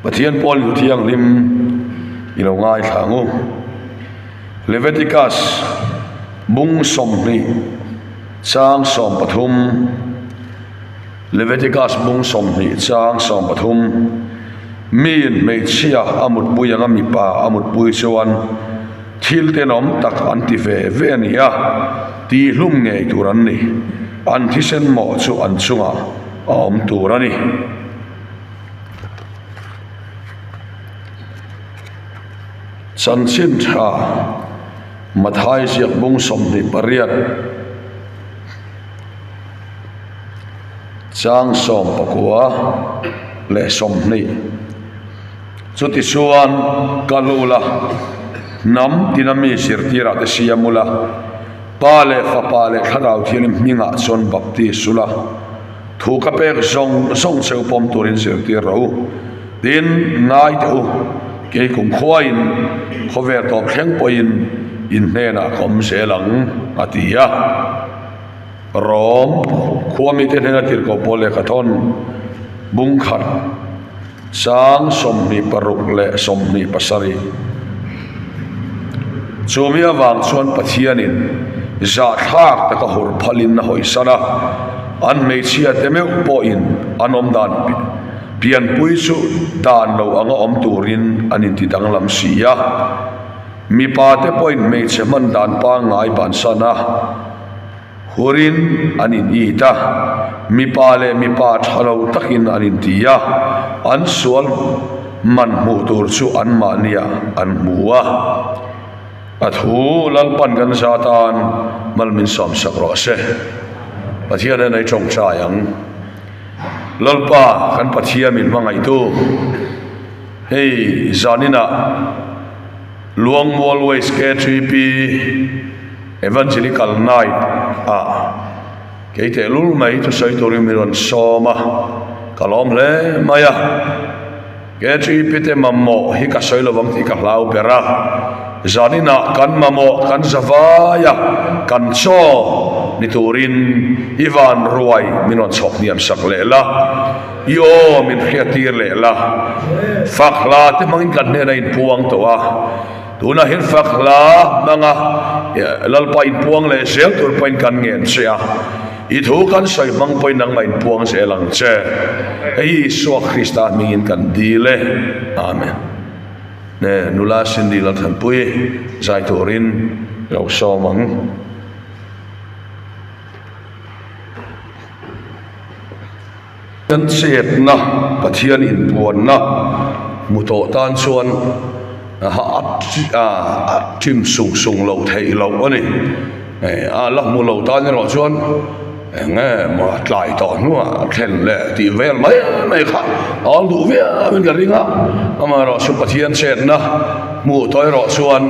Pathian Paul yu thiang lim ilo ngai thangu Leviticus bung som ni chang som pathum Leviticus bung som ni chang som pathum min me chia amut buyanga mi pa amut bui chuan thil te nom tak anti ve ania ti hlum ngei turan ni an thisen mo chu an chunga om turani Sanchin tha mathai siak bung som ni pariat chang som pakua le som ni chuti suan kalula nam tinami sirtira te siamula pale fa pale kharau thianim minga chon bapti sula thuka pek song seu pom turin sirtir ro din ngai tu ke kum khoin khover top thleng poin in hena kom selang atia rom khuami te hena tir ko pole kathon bung khat sang som ni paruk le som ni pasari chumia wang chuan pathianin za thak ta ka hur phalin na hoi sana an mei chia te me po in anom dan pian pui chu dan lo anga om turin anin ti dang lam sia mi pa te point mei che man dan pa ngai ban sana hurin anin ita mi pa le mi pa thalo takin anin tia an sual man mu tur chu an mania an muwa athu lalpan kan satan malmin som sakro se pathian nei chong cha yang lalpa kan pathian min mangai tu hey zanina luang always K3P evangelical night keite lul mai tu sai tori miron soma kalom le maya K3P te mammo hi ka sai lawang ti ka hlau pera zanina kan mamo kan zavaya kan cho niturin ivan ruai minon chok niam sak lela yo min khiatir lela fakla te mangin kan ne in puang to tuna hin fakla manga lalpa in puang le sel tur pain kan ngen sia I thu kan sai mang poin nang main puang se lang che ei so Krista mingin kan dile amen ne nula sindi la than pui zai turin lo so mang kan set na pathian in puan na muto tan chuan tim sung lo thei lo ani la mu lo tan ro chuan nghe mà lại tỏ nữa khen lệ thì về mấy khác all đủ về bên cái ringa mà rồi sụp pathian set na mu toi ro chuan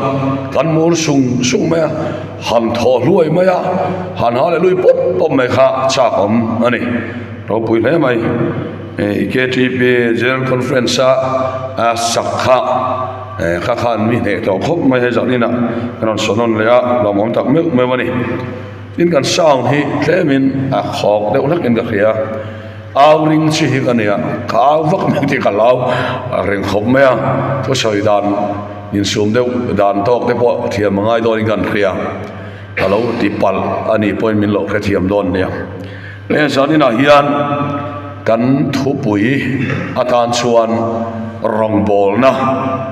kan mur sung me han tho luai me ya han ha le lui pom me kha cha kom ani ro pui le mai KTP General Conference a sakha khan mi ne to khop mai he jani na kan sonon le ya lo mom tak me wani in kan sang hi tlemin a khok de unak in ga khia awring chi hi ania ka vak me ti ka law reng khop me a to soi dan in sum de dan tok de po thiam mangai do in kan khia alo ti pal ani point min lo kha thiam don nia le jani na hian kan thu pui atan chuan rong bol na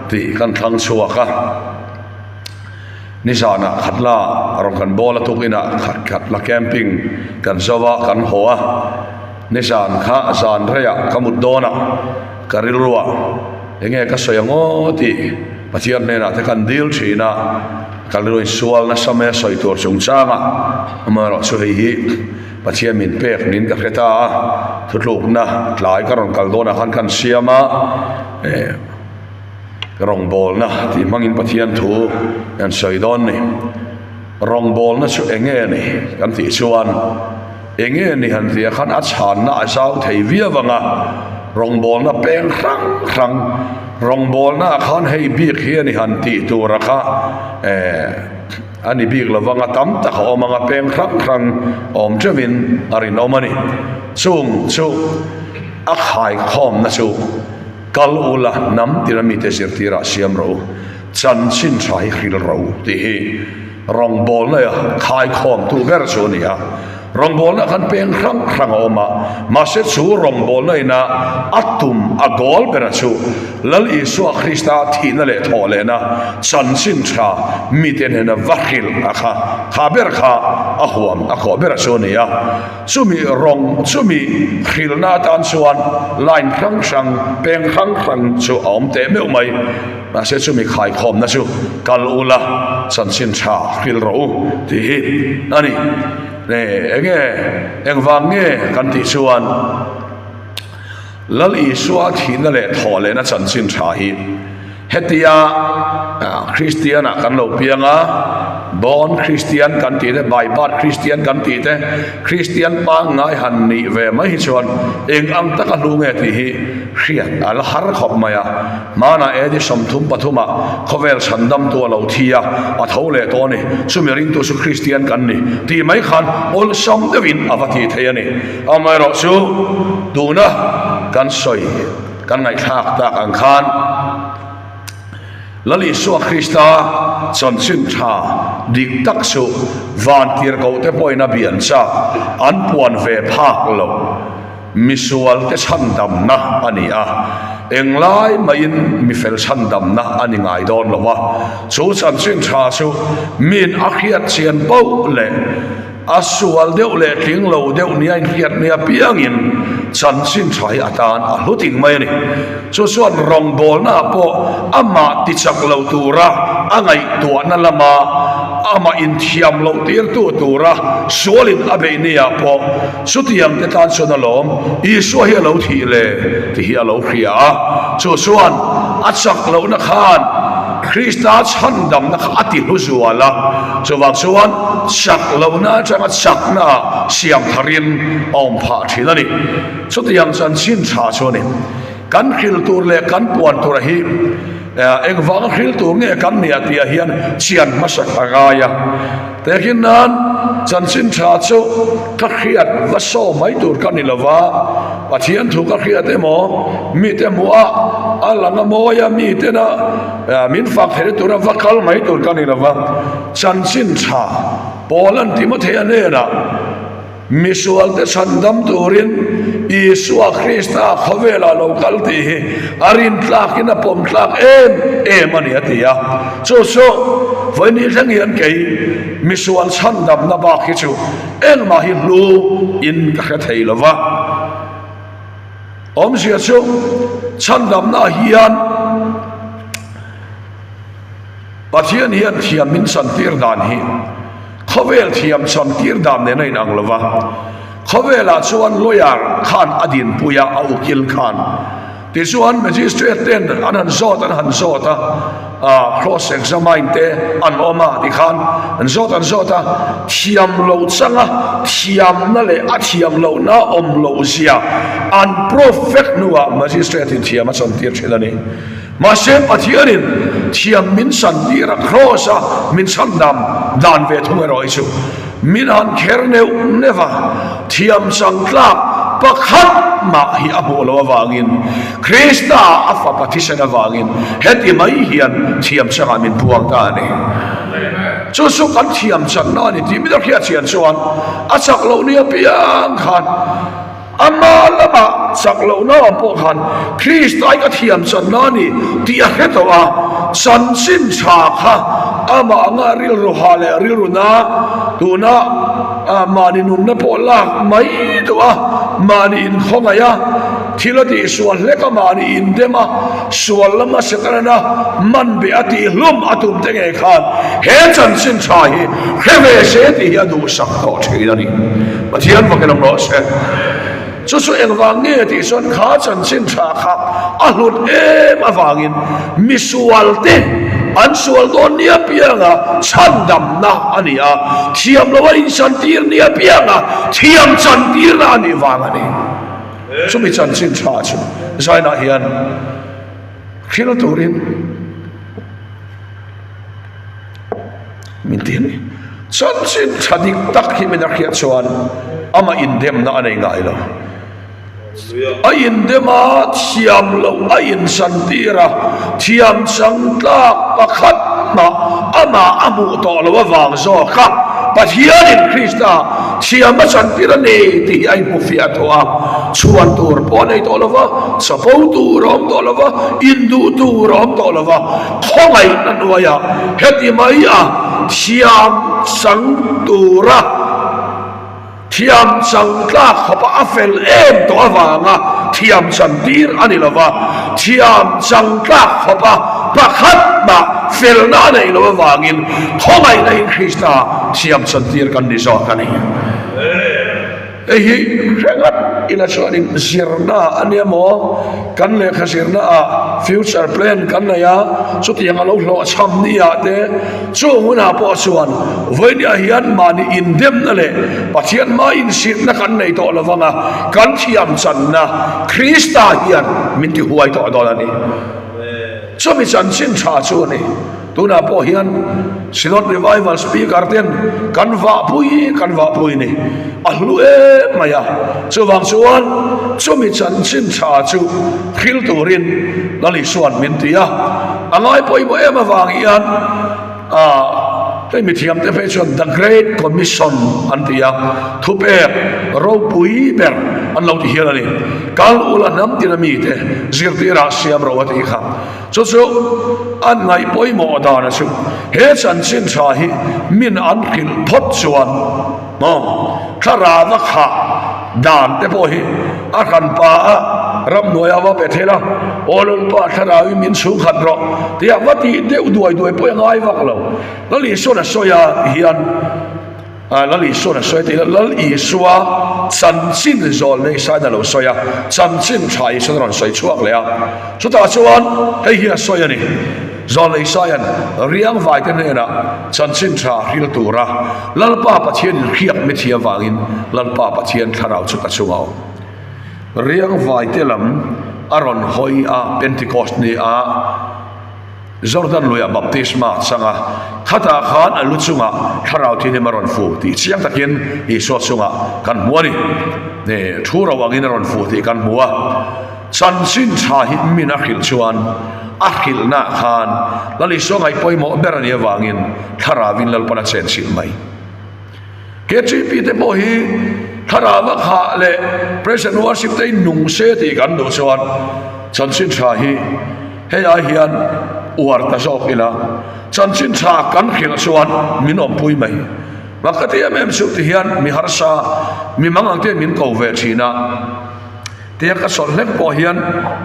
ti kan thang chua ka nisana khatla rong kan bola tukina khatla camping kan zawa kan hoa nisan kha san rea kamut dona karilwa enge ka soyango ti pathian nena te kan deal china kalroi sual na same soitor chungchanga amaro so hi pathian min pek nin ka kheta thutluk na tlai ka rong kal dona kan siama rong bol na ti mangin pathian thu an soidon ni rong bol na chu enge ni kan ti chuan enge ni han ti khan a chan na a sau thei via wanga rong bol na peng rang rong bol na khan hei bi khia ni han ti tu rakha ani big lawanga tam ta omanga peng rang om chevin arin omani chung chu a khai khom na chu kal ula nam tirami te sir tira siam ro chan sin chai khil ro ti hi rong bol na khai khom tu ber so nia rong bol na kan peng khang oma ma se chu rong bol na ina atum agol ber chu lal isu krista thi na le thole na chan sin cha mi te na vakhil akha khaber kha ahwam akho ber so nia chumi rong chumi khil na tan chuan line khang sang peng khang chu om te me mai ma se chumi khai khom na chu kal ula chan sin cha khil ro ti hi ani ne eng wang nge kan ti chuan lal isua thina le thole na chan sin tha hi hetia christian kan lo pianga born christian kan ti te bible christian kan ti te christian pa ngai han ni ve mai hi chuan eng ang ta ka lu nge ti hi hriat al har khop maya mana edi somthum pathuma khovel chandam to lo thia a thole to ni chumi ring tu su christian kan ni ti mai khan ol som devin avati thayani amai ro chu tuna kan soi kan ngai thak tak ang khan lali suwa Krista chan sin tha dik tak su van tir ko te poina bian cha an puan ve phak lo misual te chandam na ani a englai main mi fel chandam na ani ngai don lo wa chu chan sin tha su min akhiat chian po le asual deuh le tling lo deuh nia khiat nia piangin chan sin thai atan a hluting mai ni chu suan rong bol na po ama ti chak lo tura angai to na lama ama in thiam lo tir tu tura sualin abe nia po sutiam te tan chona lom I so hi lo thi le ti hi lo khia chu suan achak lo na khan Krista chandam na ati huzuala chuwang chuan chak lo na changa chak na siam tharin om pha thilani chutiam chan sin tha chone kan khil tur le kan puan tur hi eng wang khil tur nge kan nia tia hian chian masak agaya tekin nan chan sin tha chu ka khiat va so mai tur kan ilawa pathian thu ka khiat emo mi te mua alanga moya mi te na min fak here tura vakal mai tur kan ilawa chan sin tha polan timothea ne na misual te chandam turin Isua Krista khovela local ti arin tlak ina pom tlak em ani atia so voi ni thang hian kei misual chandam na ba khi chu en ma hi lu in ka thei lova om sia chu chandam na hian pathian hian thiam min san tir dan hi khovel thiam san tir dan ne nei nang lova khovela chuan lawyer khan adin puya au kil khan ti chuan magistrate ten an han zota cross examine te an oma ti khan an zota thiam lo changa thiam na le a thiam lo na om lo zia an perfect nuwa magistrate in thiam chan tir thelani ma sem pathianin thiam min san tira cross min sandam dan ve thunga roi chu min han kherneu neva thiam sang tlak pakhat ma hi abolo awangin Krista afa patisana awangin heti mai hian thiam sanga min buang ta ni chu su kan thiam chan na ni ti mi da khia chian chuan a chak lo ni piang khan ama lama chak lo na po khan Krista ka thiam chan na ni ti a hetowa san sin cha kha ama anga ril ro hale ril na tuna mani num na pola mai doa mani in khongaya thilati sual leka mani in dema sual lama sekana man be ati lum atum tenge khan he chan sin chai heve se ti adu sak to thirani pathian vakanam ro se chu engwang nge ti son kha chan sin tha kha alut em awangin misual te an sual don nia pianga chandam na ania thiam lo in san tir nia pianga thiam chan tir na ni wangani chumi chan sin tha chu zaina hian khil turin min tin chan sin thadik tak hi mena khia chuan ama indem na anei ngai lo ayin dema thiam lo ayin santira thiam sangla pakhat na ama amu to lo wang zo kha pathianin Krista thiam santira ne ti ai mu fi atwa chuan tur ponei to lo wa sapau tu rom to lo wa indu tu rom to lo wa khongai nan waya heti mai a thiam sangtura thiam sangla khapa afel em to awanga thiam santir anilawa thiam sangla khapa pakhat ma felna nei lo wangin khomai nei Krista thiam santir kan ni zo kan ni hi rengat ila soanin sirna aniamo kan le khasirna a future plan kan na ya sutiang alo lo cham ni ya te chu huna po chuan voinia hian mani indem na le pathian ma in sit na kan nei to lawanga kan thiam chan na Krista hian min ti huai to dolani chu mi chan chin tha chu ni tuna po hian Synod Revival speaker ten kan va pui ni ahlu maya chu wang chuan chu mi chan chin tha chu khil turin lali suan min tia angai poi mo ema wang hian mi thiam te fe chuan the Great Commission an tia thupe ro pui ber an lo ti hian ani kal ula nam ti na mi te zirtira siam ro ati kha chu an ngai poi mo da na chu he chan chin tha hi min an khil thot chuan mo thara va kha dan te po hi a kan pa ram noya wa pe thela olul pa thara wi min su khat ro tia wati de uduai po ngai wa lo lali so na soya hian lali so na soya te lali suwa chan chin zol nei sa da lo soya chan chin thai so ron soi chuak le a chu ta chuan hei hi soya ni zol nei sayan riang vai te ne na chan chin tha hil tura lalpa pathian khiak me thia wangin lalpa pathian tharau chu ta chungao riang vai te lam aron hoi a Pentecost ni a Jordan loya baptisma sanga khata khan alu chunga tharau thi ne maron fu ti chiang takin I so chunga kan muani ne thura wangin ron fu ti kan muwa chan sin tha hi min a khil chuan a khil na khan lali so ngai poi mo berani wangin tharawin lal pana chen sil mai ke chi pi te mo hi tharawa kha le praise and worship te nung se ti kan do chuan chan sin tha hi he ai hian uar ta sok ila chan chin tha kan khil chuan min om pui mai makati am su ti hian mi harsa mi mangang te min ko ve thina te ka sol lek po hian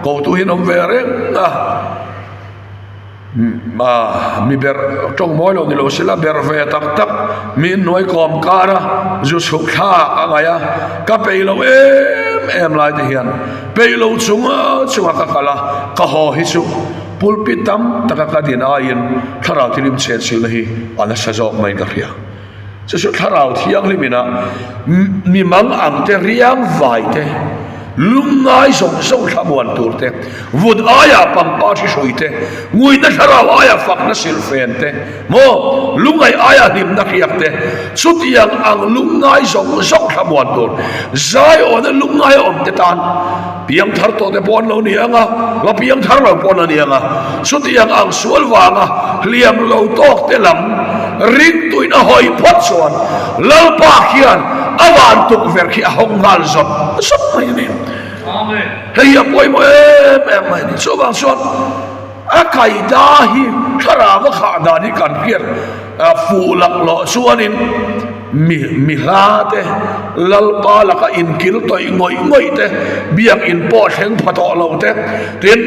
ko tu hin om ve reng mi ber tong moi lo ni lo sila ber ve tak min noi kom kara ju su kha angaya ka pe lo em lai te hian pe lo chunga ka kala ka ho hi chu pulpit tam taka din ayin tharau thilim chen sil hi ana sajok mai ka ria chu tharau thiang limina mi mang ang te riang vai te lungai song thamuan turte vud aya pangpa thi soite ngui na tharau aya fakna silfente mo lungai aya dim na khiakte sutiang ang lungai song thamuan tur zai on lungai om te tan piang thar to te pon lo ni anga la piang thar lo pon ani anga sutiang ang sual wanga liam lo tok te lam ring tuina hoi phot chuan lalpa khian awan tuk ver khi ahong ngal zot sop mai ni amen hei apoi mo em mai ni so bang son akai da hi thara wa kha da ni kan khiar fu lak lo suanin mi la te lalpa la ka in kil toi ngoi te biang in po theng phato lo te tin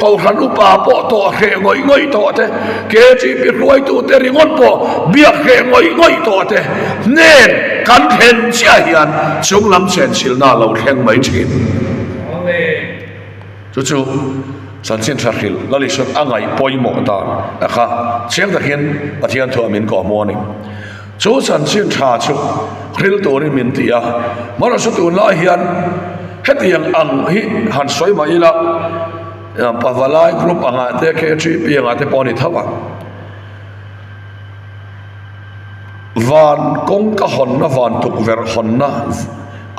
ko khan upa po to khe ngoi to te ke chi pi roi tu te ringon po biak khe ngoi to te nen kan then chia hian chung lam chen sil na lo theng mai thin amen chu san chen thakil lali sot angai poi mo ta kha chiang ta hian pathian thu amin ko morning chu san chen tha chu khil to ri min tia mara su tu la hian hetiang ang hi han soi mai la pavalai group anga te ke chi pi anga te poni thawa van kong ka hon na van tuk ver hon na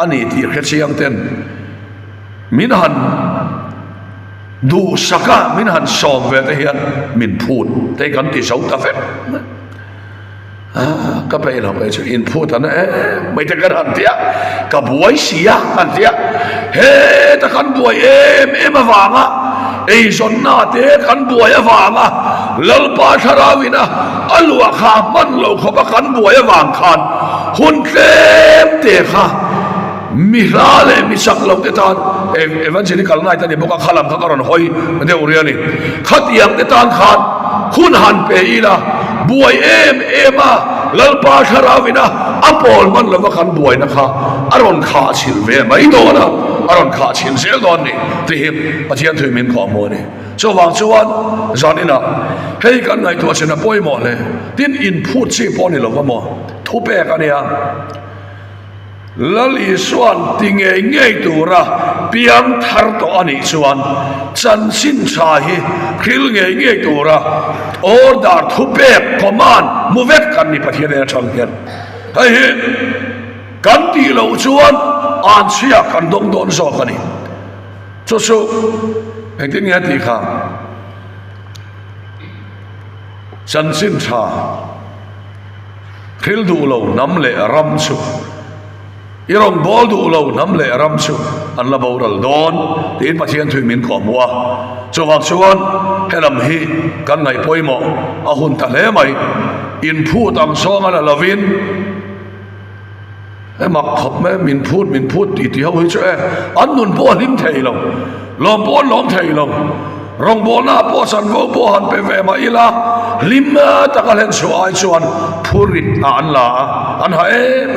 ani ti khe chiang ten min han du saka min han som ve te hian min phut te kan ti so ta vet ka pe lo pe in phut an mai te kan han tia ka buai sia han tia he ta kan buai em awanga ei zon na te kan buai awanga lal pa tharawina alwa kha man lo kho ba kan buai awang khan hun tlem te kha mihrale misak lo te tan evangelical night ani boka khalam kha karon hoi de uriani khatiang te tan khan khun han pe ila buai ema lalpa tharawina apol man lo kan buai na kha aron kha chil ve mai do na aron kha chil sel don ni te him pathian thui min kho mo ni so wang chuan zanina hei kan ngai tu chena poi mo le tin in phut chi poni lo mo thu pe ka nia lali suan tinge ngei tura piang thar to ani chuan chan sin cha hi khil ngei tura order thu pe command movek kan ni pathian e thang hian hei kan ti lo chuan an sia kan dong don zo kan ni chu chu hei tin nge ti kha chan sin cha khil du lo nam le ram chu irong bol du lo nam le ram chu an la boral don tin pathian thui min ko muwa chuwang chuan helam hi kan ngai poimo a hun ta le mai in phu tang song ala lovin e mak khop me min phut ti ho hi chu e an nun bo lim thei lo lom bon lom thei lo rong bo na po san vo bo han pe ve ma ila lim ta kal hen chu ai chuan phurit an la an ha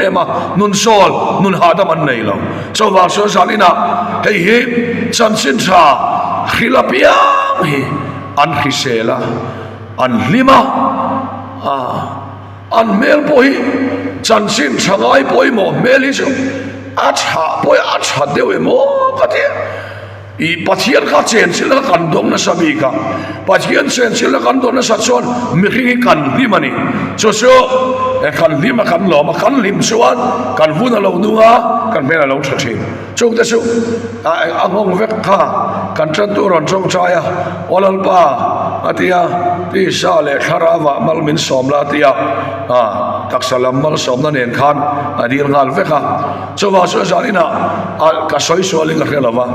e ma nun sol nun ha da man nei lo so wa so salina hei hi chan sin cha khilapia hi an khisela an lima an mel poi chan sin changai poi mo mel hi chu acha poi acha dewe mo kate i pathian kha chen sila kan dong na sabi ka pathian chen sila kan dong na sa chon mi ringi kan limani so e kan lima kan lo ma kan lim chuan kan vuna lo nuwa kan mena lo thathi chung ta chu a ngong vek kha kan tran tu ron chong chaya olal pa atia pi sa le kharawa mal min som la tia taksalam mal som na nen khan adir ngal veka so wa so zalina ka soi so ling khelawa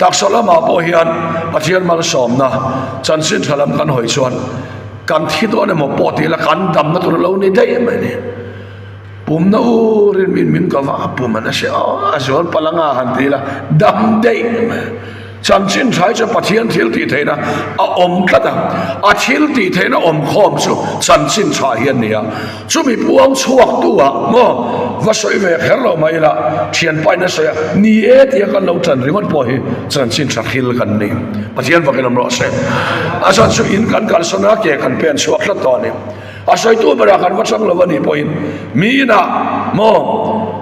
taksalama po hian pathian mal som na chansin thalam kan hoi chuan kan thi do ne mo po ti la kan dam na tur lo ni dai ma ni pum na rin min ka wa pum na se azol palanga han ti la dam dai ma chan chin thai cha pathian thil ti theina a om tlata a thil ti theina om khom chu chan chin tha hian nia chumi puang chuak tuwa mo va soi ve kherlo mai la thian pai na soya ni e ti kan lo chan ringot po hi chan chin tha khil kan ni pathian va kan ro se asa chu in kan kal sona ke kan pen chuak la to ni asoi tu bara kan wa chang lo ni point mi na mo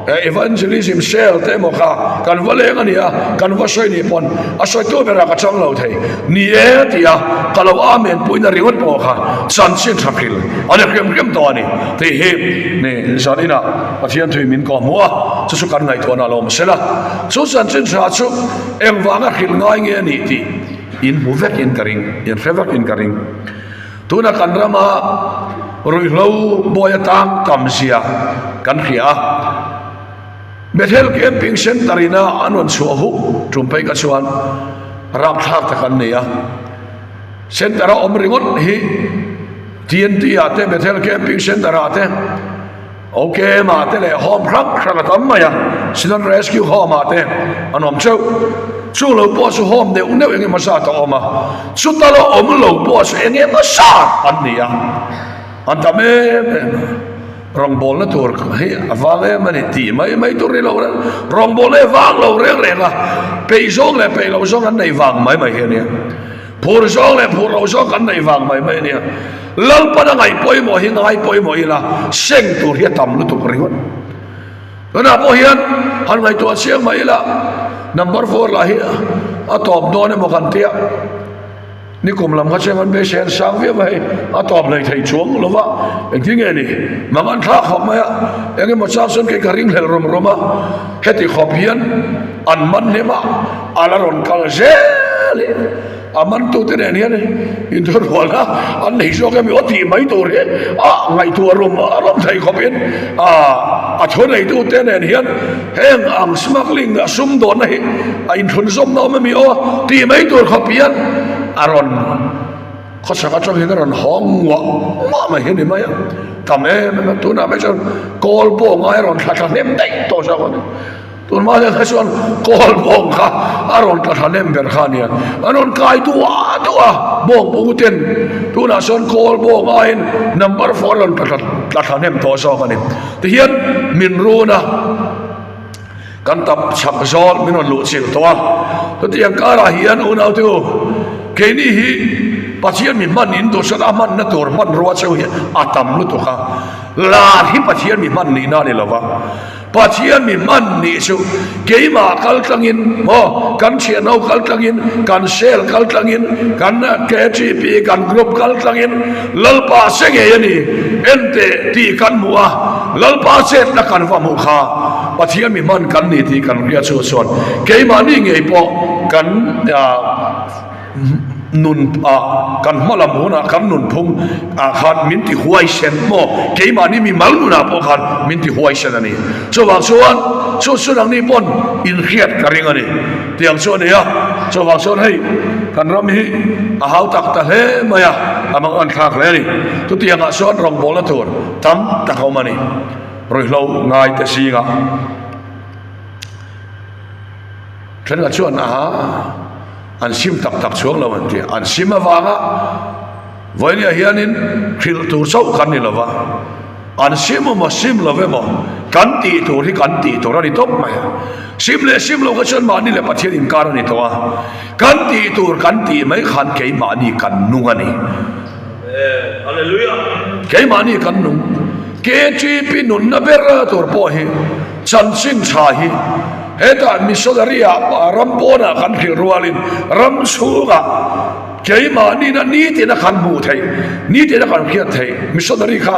evangelism shell te mo kha kan vale ania kan va soi ni pon asoi tu bara ka chang lo thei ni e tia kalau amen puina ringot po kha chan chin thakil ane kem to ani te he ne zanina pathian thui min ko mo chu chu kan ngai to na lo sela chu chan chin sa chu em wanga khil ngai nge ni ti in movek in karing in fevak in karing tuna kan rama roi lo boya tang kamsia kan khia Bethel camping center ina anon chuahu tumpai ka chuan ram thak ta kan nia center om ringot hi TNT ate Bethel camping center ate okay ma te le hom phrak khra tam ma ya sidon rescue home ate anom chau chu lo po su hom de uneu enge ma sa ta oma chu ta lo om lo po su enge ma sa an nia antame rong bol na tur he avange mani ti mai tur lo rong bol e wang lo reng la pe zong le pe lo zong an nei wang mai he ne phur zong le phur lo zong an nei wang mai ne lal pa na ngai poi mo hi ngai poi mo ila seng tur hi tam lu tu ringot na po hian han ngai to siang mai la number 4 la hi a top do ne mo kan tia ni kum lam kha chengan be shen sang ve vai a top lai thai chuang lo wa engthi nge ni mangan tha khop ma enge mo cha sun ke karing hel rom roma heti khop hian an man ne ma alaron kal zeli aman tu te ne ni intor wala an nei so ke mi oti mai to re ngai tu rom thai khopin a thon nei tu te ne hian heng ang smuggling sum don nei in thun som no mi o ti mai tur khopian aron khó sao cho hiện ron hong wa ma hiện ni mai tam em tu na mai cho call bo ngai ron thla nem dai to sa kon tu ma le khason call bo kha aron thla nem ber khania aron kai tu bo bu ten tu na son call bo ngai number 4 ron thla nem to sa kon ti hian min ru na kan tap chap zol min on lu chil to to tiang kara hian unau tu ke ni hi pathian mi man in do sala man na tor man ro cheu hi atam lu to kha la hi pathian mi man ni na ni lawa pathian mi man ni chu ke ma kal tlangin mo kan chianau kal tlangin kan sel kal tlangin kan KGP kan group kal tlangin lalpa senge yani ente ti kan muwa lalpa set na kan wa mu kha pathian mi man kan ni ti kan ria chu son ke ma ni ngei po kan nun kan malam huna kan nun phum khan min ti huai sen mo ke ma ni mi mal nu na po khan min ti huai sen ani so wang suan so sunang ni pon in khiat karing ani tiang so ne ya so wang son hei kan ram hi a hau tak ta he maya amang an khak le ni tu tiang a son rong bol la tur tam ta khau mani roi lo ngai ta si nga chen ga chuan an sim tak tak chuang lo an ti an sim awanga voinia hianin khil tur sau kan ni lova an sim mo sim love mo kan ti tur hi kan ti tur ani top mai sim lo ka chon ma ni le pathian in kar ani to kan ti tur kan ti mai khan ke ma ni kan nung ani hallelujah ke ma ni kan nung KGP nun na ber tur po hi chan sing cha hi heta misodaria rampona kan khil rualin ram suga keima ni na ni te na kan mu thai ni te na kan khiat thai misodari kha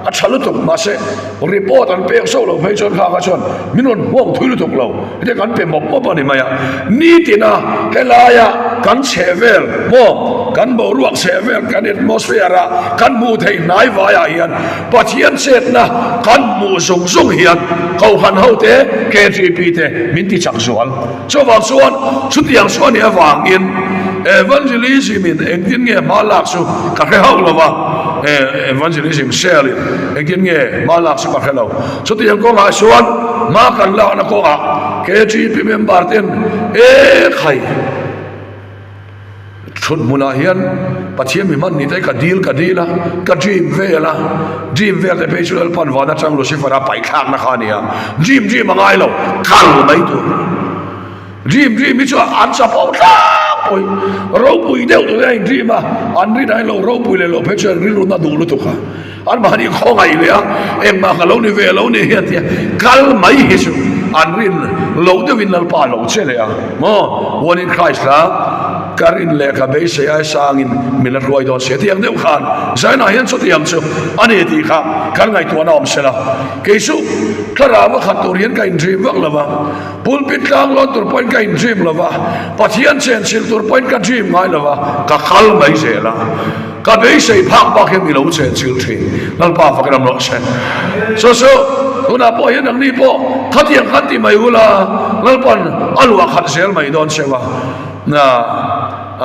a chalu tuk ma se report an pe so lo phei chon kha ka chon minon hong thuilu tuk lo te kan pe mop mop ani maya ni te na helaya kan chevel mo kan bo ruak chevel kan atmosphere kan mu thai nai wa ya hian pathian set na kan mu sung sung hian kau han ho te KGP te min ti chak zual so wang suan chu tiang suan ni awang in evangelism in engtin nge malak su ka khau lova evangelism share engtin nge malak su ka khau so tiang ko ma suan ma kan la na ko a KGP member ten khai chut munahian pathian mi man ni dai ka deal ka dream vela te pechual pan wada chang lo sifara pai khak na khania dream mangai lo khal mai tu dream mi chu an sa pau ta oi ro pui deu tu dai dream an ri dai lo ro pui le lo pechual ri lu na du lu tu kha an ma ni kho ngai le em ma ka lo ni ve lo ni hian tia kal mai hi chu an rin lo de win lal pa lo che le mo one in Christ la karin le ka be se ai sangin milat roi don se tiang deu khan zaina hian chu tiang chu ani ti kha kan ngai tu na om sela keisu thara wa khat tur hian ka in dream wak lawa pulpit lang lo tur point ka in dream lawa pathian chen sil tur point ka dream ngai lawa ka khal mai se la ka be se phak ba ke mi lo chen sil thi lal pa fa kam lo se so tuna po hian ang ni po khatiang khati mai ula lal pon alwa khat sel mai don sewa na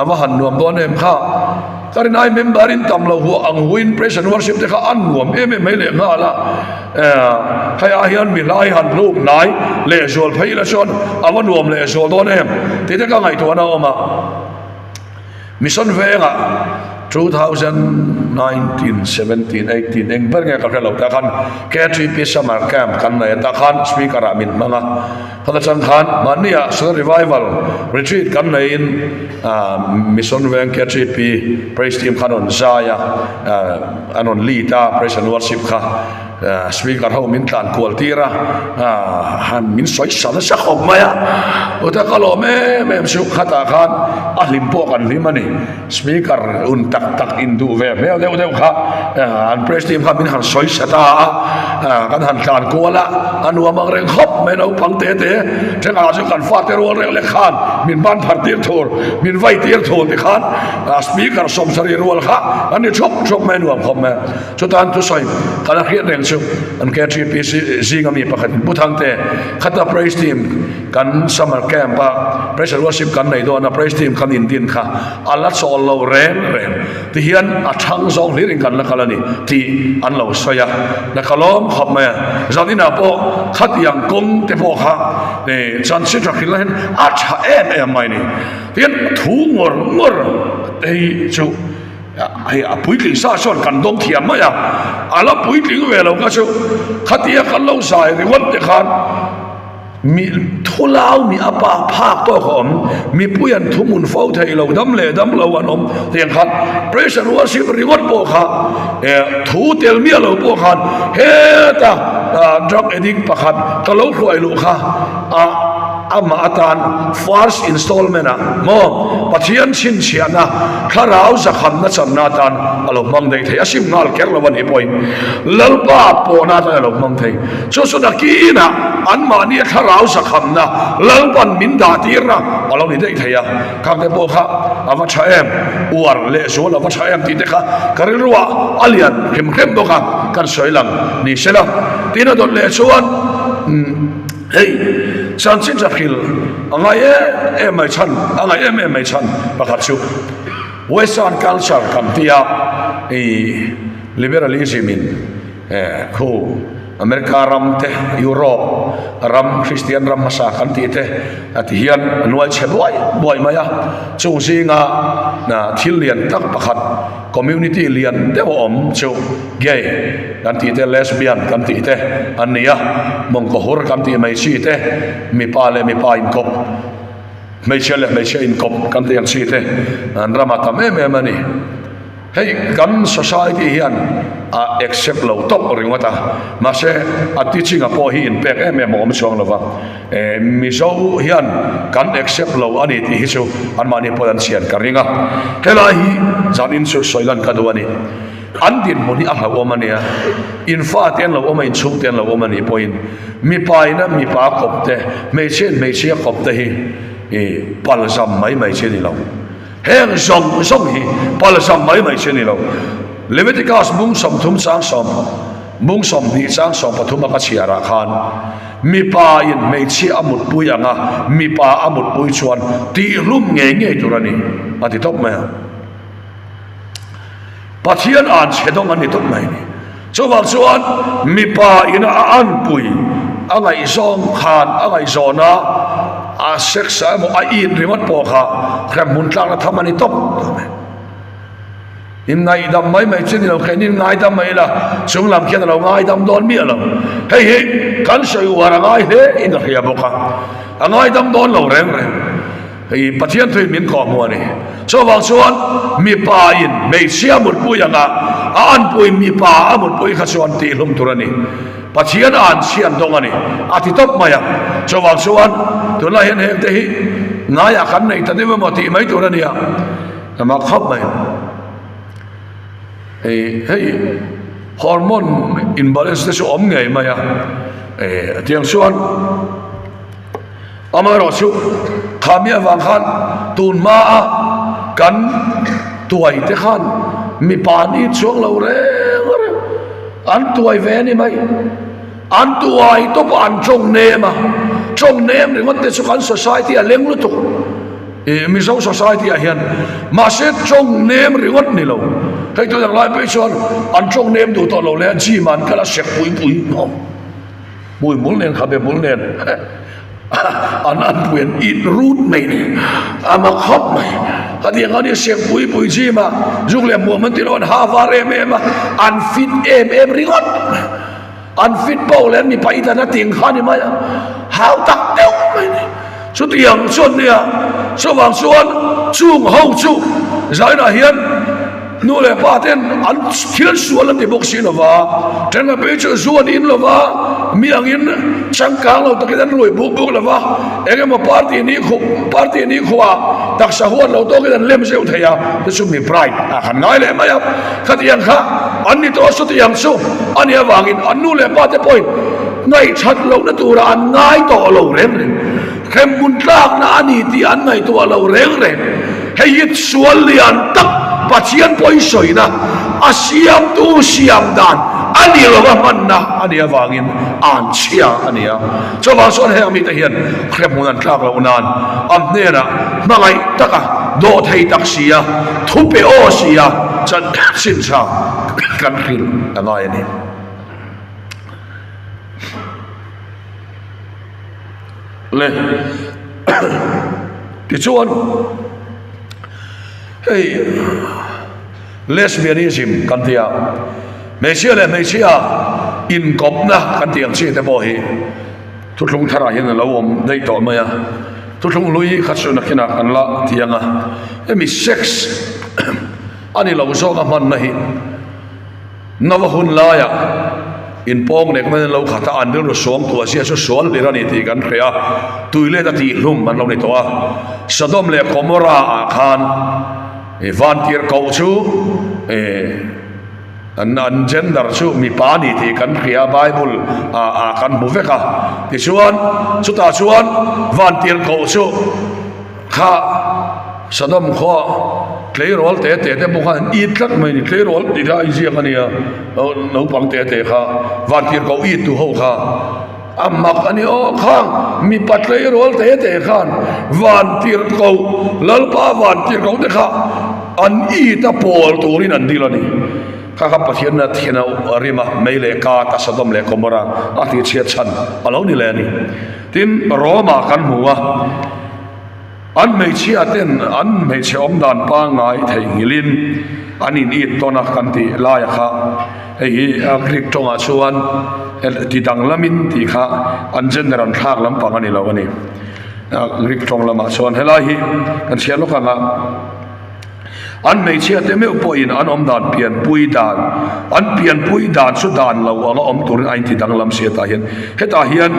amahan nuam don em kha karinai member in tamlo hu ang huin praise and worship te kha an nuam em mai le nga la khaya hian mi lai han lu nai le zol phai la son awan nuam le zol don em te te ka ngai to na oma mission venga 2019 17 18 eng ber nge ka khelo ta khan KGP summer camp kan na ta khan speaker amin manga phala chan khan mania so revival retreat kan na in mission veng KGP praise team khan on zaya anon lita praise and worship kha speaker ho min tlan quality ra han min soi sana sa khom maya uta kalo me su khata khan ahlim po kan limani speaker un tak indu ve deu kha an press team kha min han soi sata kan han tlan kuala anu amang reng khop me no pang te theng a ju kan fa te ro le khan min ban phar tir thor min vai tir thor ti khan speaker som sari ro kha ani chok me nu khom me chutan tu soi kana khiat reng chu an ke tri pi zinga mi pakhat puthang te khata praise team kan summer camp pa praise worship kan nei do na praise team kan in din kha ala sol lo ren ti hian a thang zong hliring kan la khalani ti an lo soya na khalom khop ma zanina po khat yang kong te po kha ne chan si tra khil hen a tha em mai ni tian thu ngor ei chu ai apui tling sa son kan dong thiam ma ya ala pui tling ve lo ka chu khatia kan lo sai ri wan te khan mi thulau mi apa phak to khom mi puyan thumun fau thai lo dam lo anom tiang khat praise and worship ringot po kha thu tel mi lo po khan he ta drug addict pakhat ka lo khoi lu kha ama atan first installment mo pathian chin chiana kharau zakham na chamna tan alo mang dei thei asim ngal ker lo ban ipoi lalpa po na ta lo mang thei so na ki na an ma ni kharau zakham na lalpan min da tirna alo ni dei thei ya khang te po kha awa thaem uar le so la wa thaem ti te kha karilwa alian hem do kha kan soilang ni sela tina dot le chuan hey chan chin cha khil angai mai chan angai mai chan pakhat chu western culture kam tia liberalism in khu America ram te Europe ram Christian ram masa kan ti te at hian anual cheboi maya chu singa na thil lian tak pakhat community lian te om chu gay kan ti te lesbian kan ti te ania mong ko hor kan ti mai chi te mi pa in kop mai chele in kop kan ti an chi te an rama ka me mani hey kan society hian accept lo top ringota ma se a teaching a po hi in pek mom chong lova mi zo hian kan accept lo ani ti hi chu an mani podan sian karinga hela hi zanin chu soilan ka duani andin moni a ha omania in fa ten lo oma in chu ten lo omani point mi paina mi pa kopte me che kopte hi palzam mai che ni lo heng song hi palzam mai che ni lo Leviticus mung som thum sang som mung som ni sang som pathum ka chiara khan mi pa in me chi amut pui anga mi pa amut pui chuan ti lum nge turani ati top ma pathian an chedong ani top mai ni chuwal chuan mi pa in an pui angai song khan angai zona a sexa mo a in rimot po kha khram mun tlang na thamani top in ngai dam mai chen lo khenin ngai dam mai la chung lam khen lo ngai dam don mi lo hey kan soi wara ngai he in la ya boka ngai dam don lo reng hey pathian thoi min ko mo ni so wang chuan mi pa in me sia mut pu yang an pui mi pa amut pui kha chuan ti hlum turani pathian an sian dong ani ati top maya so wang chuan tu la hen he te hi ngai a kan nei ta de mo ti mai turani ya ma khop mai hey hormone imbalance te so om ngai maya tiang chuan amaro chu khamia wang khan tun ma kan tuai te khan mi pani chuang lo re an tuai ve ni mai an tuai to an chong ne ma chong nem ni ngot te chu kan society a leng lu tu mi zo society a hian ma se chong nem ringot ni lo thấy tôi rằng lại bây giờ ăn trong đêm đủ tao lâu lên chi mà cái là sẹp bùi muốn lên khá bề muốn lên ăn quyền ít rút mày này mà khóc mày cái tiếng anh sẹp bùi chi mà dùng làm mùa mình thì nó Harvard em mà ăn fit em ringot ăn fit bao lên mi phải ta tiếng khá đi mày hao tắc đeo mày này số tiếng xuân nè số vàng xuân chung hậu chung giải là hiền nu le pa ten an thil sual an ti bok si lova ten ga pe chu zuan in lova mi angin changkang lo takidan roi buk lova enge mo party ni khuwa tak sa huan lo to kidan lem seu thaya te su mi pride a khan ngai le maya khatiang kha an ni to su ti yang su an ya wangin an nu le pa te point ngai chat lo na tura an ngai to lo rem khem mun tlak na ani ti an ngai to lo reng hei yit sual lian tak pachian poi soina asiam tu siam dan ani lo man na ani awangin an chia ania chowa son he ami te hian khrem hunan tlak lo nan am ne na mangai taka do thei tak sia thupe o sia chan sin sa kan khil angai ani le ti chuan hey lesbianism kan tia mesia le mesia in kop na kan tiang chi te bo hi thu thlung thara hin lo om dei to maya thu thlung lui khasu na khina kan la tianga emi sex ani lo zo ka man na hi nawa hun la ya in pong nek man lo khata an ro som tu asia so sol le rani ti kan khia tuile ta ti hlum man lo ni to a Sodom le Gomorrah a khan van tier kau chu an gender chu mi pa ni ti kan khia Bible a kan bu veka ti chuan chuta chuan van tier kau chu kha Sodom kho Clayrol te bukan itlak mai ni Clayrol di da isia kania no pang te kha van tier kau it tu ho kha amak ani o khang mi patlei rol te khan van tir ko lalpa van tir ko te kha an I ta pol turin an dilani kha pathian na thina rima meile ka ta Sodom le Gomorrah ati chiat chan alo ni le ni tin Roma kan huwa an mei chia ten an mei che om dan pa ngai thei ngilin anin I tona kan ti la ya kha ei agrik tonga chuan ti dang lamin ti kha an general thak lam pang ani lo ani agrik tong lama chuan helahi kan sia lo kanga an mei chia te me poin an om dan pian pui dan an pian pui dan chu dan lo ala om tur ai ti dang lam sia ta hian heta hian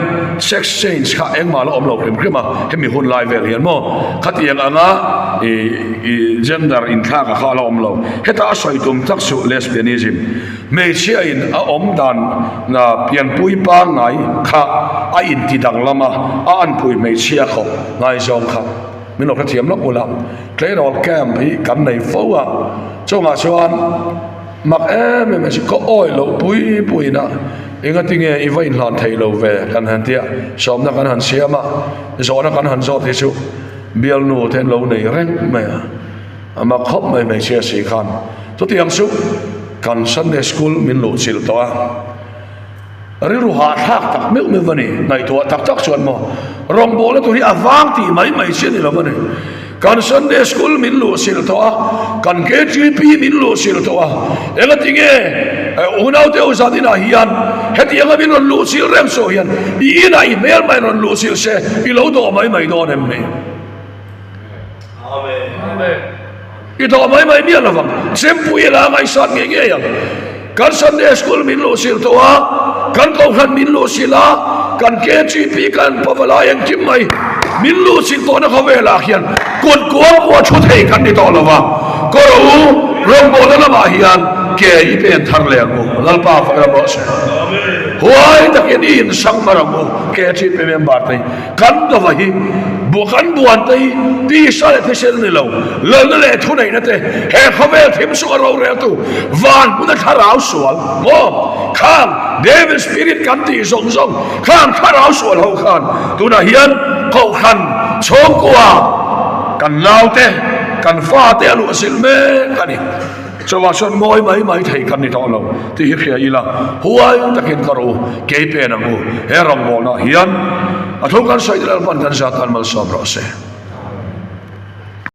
sex change kha engma lo om lo krima hemi hun lai vel hian mo khatiang anga gender in kha kha lo om lo heta soi tum tak su lesbianism mei chia in a om dan na pian pui pa ngai kha a in ti dang lama a an pui mei chia kho ngai zong kha min lo thiam lo ulam Clayrol camp hi kan nei fo a chonga chuan mak me si ko oi lo pui na inga tinge I vain hlan thei lo ve kan han tia som na kan han siama zo na kan han zo ti chu bial nu then lo nei reng me ama khop mai mai sia si khan to tiang su kan Sunday school min lo sil to a riru ha thak tak me vani nai to tak chuan mo rong bol tu hi awang ti mai sia ni lo vani kan Sunday school min lo sil to a kan KGP min lo sil to a ela tinge unau te usadina hian heti anga min lo sil rem so hian I na email mai non lo sil se I lo do mai do nem me amen I do mai mi ala wang sempu ila ngai sat nge yang kan Sunday school min lo sil to a kan ko khan min lo sila kan KGP kan pawalayan kim mai min lo sil to na khawela hian kon ko wa chu thei kan ni to lawa ko ro rong bo la ma hian ke I pen thar le ngo lalpa fa ra bo se huai takin in sang maramu KGP member tai kan do wa hi bukan buan tai ti sa le thesel ni lo le thu nei na te he khavel thim su ro re tu van bu na tharau sual mo kham Devil spirit kan ti zong kham tharau sual ho khan tu na hian ko khan chong kwa kan lau te kan fa te alu sil me kani so wa son moi mai thei kan ni to lo ti hi khia ila huai takin karo ke pe na mu he rong mo na hian a thu kan sai dal pan kan sa kan mal som ro se